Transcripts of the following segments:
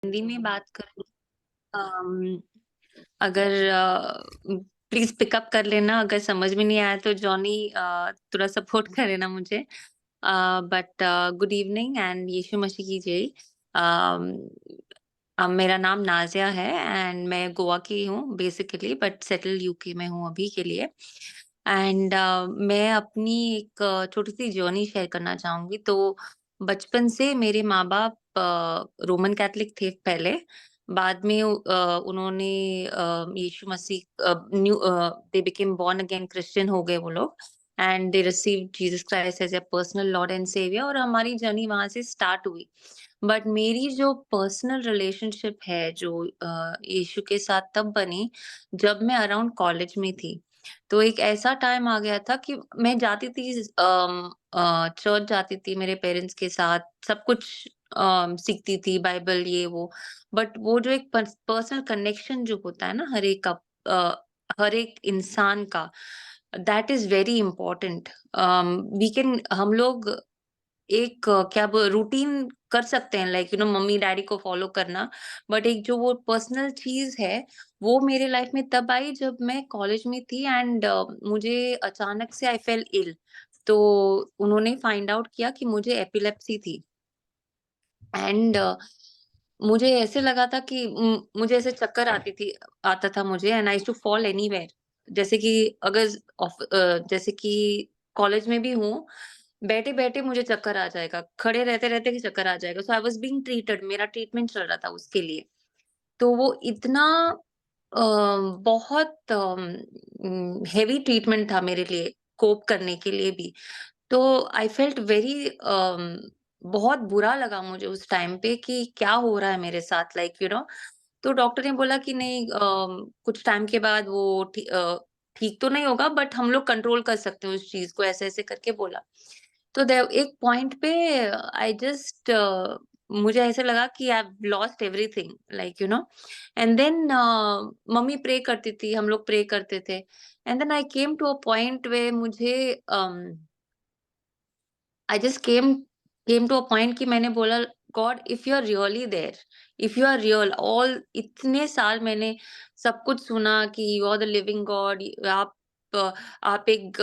हिंदी में बात करूँ। अम, अगर प्लीज पिकअप कर लेना, अगर समझ में नहीं आया तो जॉनी थोड़ा सपोर्ट करे ना मुझे। बट गुड इवनिंग एंड यीशु मसीह की जय। अम, मेरा नाम नाज़िया है एंड मैं गोवा की हूँ बेसिकली, बट सेटल यूके में हूँ अभी के लिए। एंड मैं अपनी एक छोटी-सी जर्नी शेयर करना चाहूँगी। तो बचपन से मेरे माँ-बाप रोमन कैथोलिक थे पहले। बाद में उन्होंने Yeshu Masih they became born again Christian हो गए वो लोग and they received Jesus Christ as a personal lord and saviour, और हमारी जर्नी वहाँ से स्टार्ट हुई। बट मेरी जो पर्सनल रिलेशनशिप है जो यीशु के साथ तब बनी जब मैं अराउंड कॉलेज में थी। तो एक ऐसा टाइम आ गया था कि मैं जाती थी, चर्च जाती थी मेरे पेरेंट्स के साथ, सब कुछ सीखती थी, बाइबल ये वो। बट वो जो एक पर्सनल कनेक्शन जो होता है ना हर एक का, हर एक इंसान का, that is very important. We can हम लोग एक क्या रूटीन कर सकते हैं, लाइक मम्मी डैडी को फॉलो करना। बट एक जो वो पर्सनल चीज है वो मेरे लाइफ में तब आई जब मैं कॉलेज में थी एंड मुझे अचानक से आई फेल इल। तो उन्होंने फाइंड आउट किया कि मुझे एपिलेप्सी थी एंड मुझे ऐसे लगा था कि मुझे ऐसे चक्कर आता था मुझे, and I used to fall anywhere. जैसे कि अगर जैसे कि कॉलेज में भी हूँ, बैठे-बैठे मुझे चक्कर आ जाएगा, खड़े रहते-रहते ही चक्कर आ जाएगा। सो आई वाज़ बीइंग ट्रीटेड, मेरा ट्रीटमेंट चल रहा था उसके लिए। तो वो इतना अ, बहुत हेवी ट्रीटमेंट था मेरे लिए, कोप करने के लिए भी। तो आई फेल्ट वेरी बहुत बुरा लगा मुझे उस टाइम पे कि क्या हो रहा है मेरे साथ, तो डॉक्टर ने बोला कि नहीं, कुछ टाइम के बाद वो ठीक तो नहीं होगा, बट हम लोग कंट्रोल कर सकते हैं उस चीज को, ऐसे ऐसे करके बोला। तो एक पॉइंट पे आई जस्ट मुझे ऐसे लगा कि I lost everything, and then mummy pray करती थी, हम लोग प्रे करते थे। And then I came to a point वे मुझे I just came to a point कि मैंने बोला, God if you are really there, if you are real, all इतने साल मैंने सब कुछ सुना कि you are the living God, uh, आप एक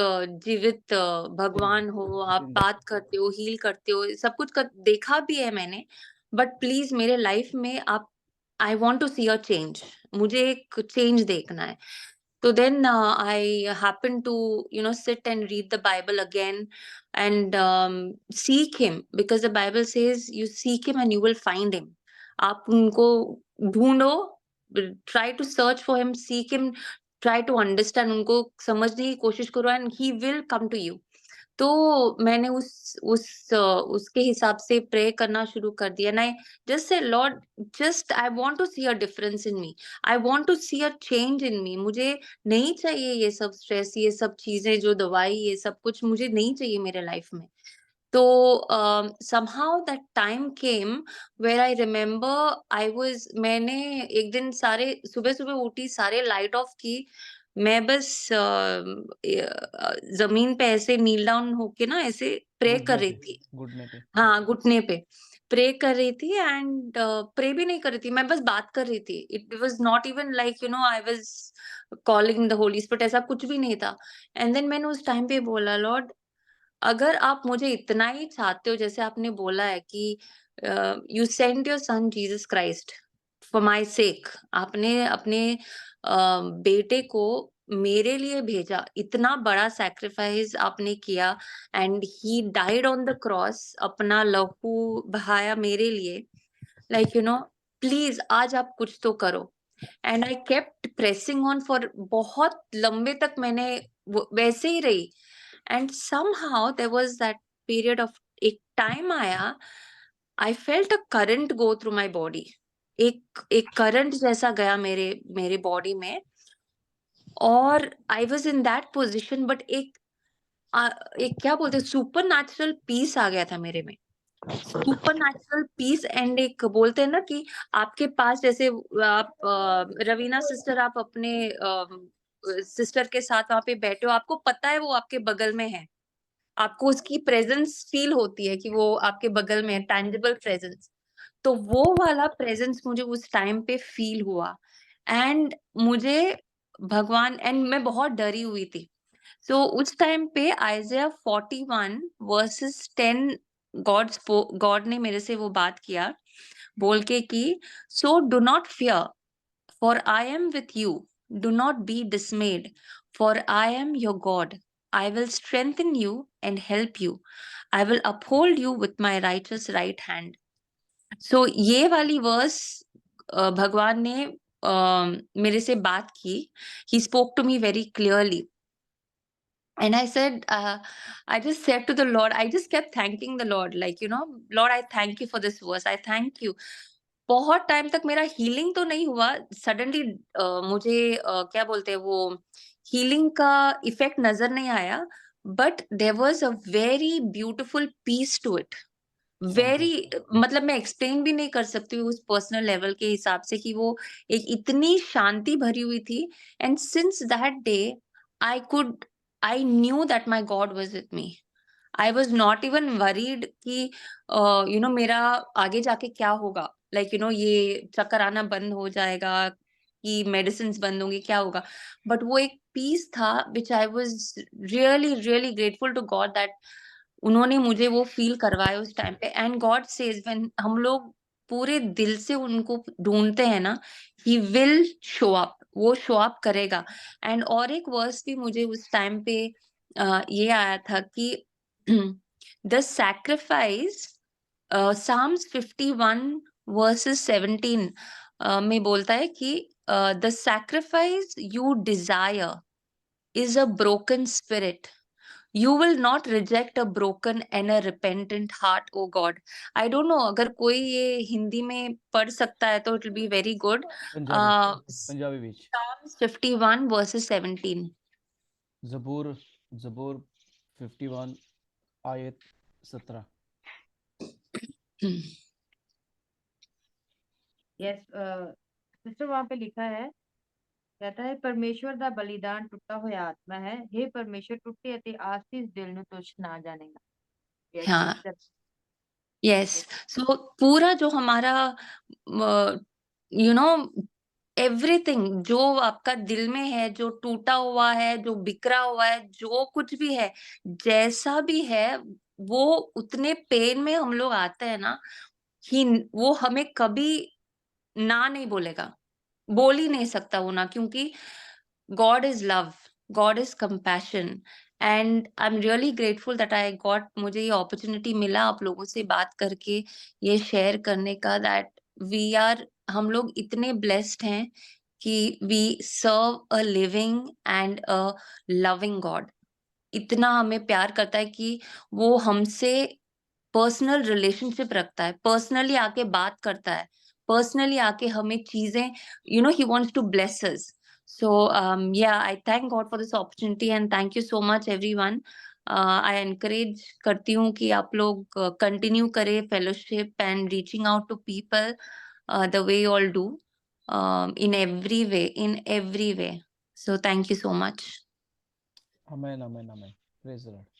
जीवित भगवान हो, आप जिंदा बात करते हो, हील करते हो, सब कुछ देखा भी है मैंने। बट प्लीज मेरे लाइफ में आप, I want to see a change, मुझे एक चेंज देखना है। So then I happened to, sit and read the Bible again and seek Him, because the Bible says you seek Him and you will find Him. आप उनको ढूंढो, try to search for Him, seek Him, try to understand, उनको समझने की कोशिश करो and He will come to you. तो मैंने उसके हिसाब से प्रे करना शुरू कर दिया, and I just say lord, just I want to see a difference in me, I want to see a change in me. मुझे नहीं चाहिए ये सब स्ट्रेस, ये सब चीजें, जो दवाई, ये सब कुछ मुझे नहीं चाहिए मेरे लाइफ में। तो somehow that time came where I remember I was मैंने एक दिन सारे सुबह-सुबह उठी, सारे लाइट ऑफ की। मैं बस ज़मीन पे ऐसे नील डाउन होके ना ऐसे प्रे कर घुटने रही पे थी। घुटने पे हाँ, घुटने पे प्रे कर रही थी एंड प्रे भी नहीं कर रही थी, मैं बस बात कर रही थी। It was not even like I was calling the Holi spirit, ऐसा कुछ भी नहीं था। एंड देन मैंने उस टाइम पे बोला, लॉर्ड, अगर आप मुझे इतना ही चाहते हो, जैसे आपने बोला है कि you sent your son Jesus Christ for my सेक, आपने अपने बेटे को मेरे लिए भेजा, इतना बड़ा सैक्रिफाइस आपने किया and he died on the cross, अपना लहू बहाया मेरे लिए, प्लीज आज आप कुछ तो करो। And I kept pressing on for बहुत लंबे तक मैंने वैसे ही रही। And somehow there was that period of, एक टाइम आया, I felt a current go through my body, एक करंट जैसा गया मेरे मेरे बॉडी में, और I was in that position, but एक क्या बोलते हैं, सुपर नेचुरल पीस आ गया था मेरे में। सुपर नेचुरल पीस, एंड एक बोलते हैं ना कि आपके पास जैसे आप रवीना सिस्टर, आप अपने सिस्टर के साथ वहां पे बैठे हो, आपको पता है वो आपके बगल में है, आपको उसकी प्रेजेंस फील होती है कि वो आपके बगल में है, टैंजिबल प्रेजेंस। तो वो वाला प्रेजेंस मुझे उस टाइम पे फील हुआ एंड मुझे भगवान एंड मैं बहुत डरी हुई थी। सो उस टाइम पे आइज़ाया 41 वर्सेस 10 गॉड ने मेरे से वो बात किया बोल के कि so do not fear for I am with you. Do not be dismayed, for I am your God. I will strengthen you and help you. I will uphold you with my righteous right hand. So ये वाली verse भगवान ने मेरे से बात की. He spoke to me very clearly. And I just said to the Lord, I just kept thanking the Lord, like, Lord, I thank you for this verse. I thank you. बहुत time तक मेरा healing तो नहीं हुआ. Suddenly मुझे क्या बोलते हैं वो हीलिंग का इफेक्ट नजर नहीं आया. But there was a very beautiful piece to it. Very मतलब मैं एक्सप्लेन भी नहीं कर सकती हूँ उस पर्सनल लेवल के हिसाब से कि वो एक इतनी शांति भरी हुई थी. And since that day I could I knew that my God was with me. I was not even worried कि मेरा आगे जाके क्या होगा. लाइक ये चक्कर आना बंद हो जाएगा कि मेडिसिन बंद होंगी, क्या होगा. बट वो एक पीस था which I was really really grateful to God that उन्होंने मुझे वो फील करवाया उस टाइम पे. एंड गॉड सेज व्हेन हम लोग पूरे दिल से उनको ढूंढते हैं ना, ही विल शो अप. वो शो अप करेगा. एंड और एक वर्स भी मुझे उस टाइम पे ये आया था कि द सैक्रिफाइस Psalms 51 verses 17 में बोलता है कि the sacrifice you desire is a broken spirit. You will not reject a broken and a repentant heart, O God. I don't know अगर कोई ये हिंदी में पढ़ सकता है तो it will be very good. Punjabi beach Psalms 51 verses 17. जबूर जबूर 51 आयत 17. यस सिस्टर वहां पे लिखा है, कहता है परमेश्वर ਦਾ ਬਲੀਦਾਨ ਟੁੱਟਾ ਹੋਇਆ ਆਤਮਾ ਹੈ। हे परमेश्वर ਟੁੱਟੇ ਅਤੇ ਆਸੀਸ ਦਿਲ ਨੂੰ ਤੁਛ ਨਾ ਜਾਣੇਗਾ। यस हाँ, सिस्टर यस. सो पूरा जो हमारा नो एवरीथिंग जो आपका दिल में है, जो टूटा हुआ है, जो बिखरा हुआ है, जो कुछ भी है, जैसा भी है, वो उतने पेन में हम लोग आते हैं ना कि वो हमें कभी ना नहीं बोलेगा. बोल ही नहीं सकता वो ना, क्योंकि God is love, God is compassion. And I am really grateful that I got मुझे ये अपॉर्चुनिटी मिला आप लोगों से बात करके, ये शेयर करने का, दैट वी आर हम लोग इतने ब्लेस्ड हैं कि we serve a living and a loving God. इतना हमें प्यार करता है कि वो हमसे पर्सनल रिलेशनशिप रखता है, पर्सनली आके बात करता है, पर्सनली आके हमें चीजें ही wants to bless us. So yeah I thank God for this opportunity and thank you so much everyone. I encourage करती हूँ कि आप लोग कंटिन्यू करें fellowship and reaching out to people the way you all do in every way. So thank you so much. Amen, amen, amen. Praise the Lord.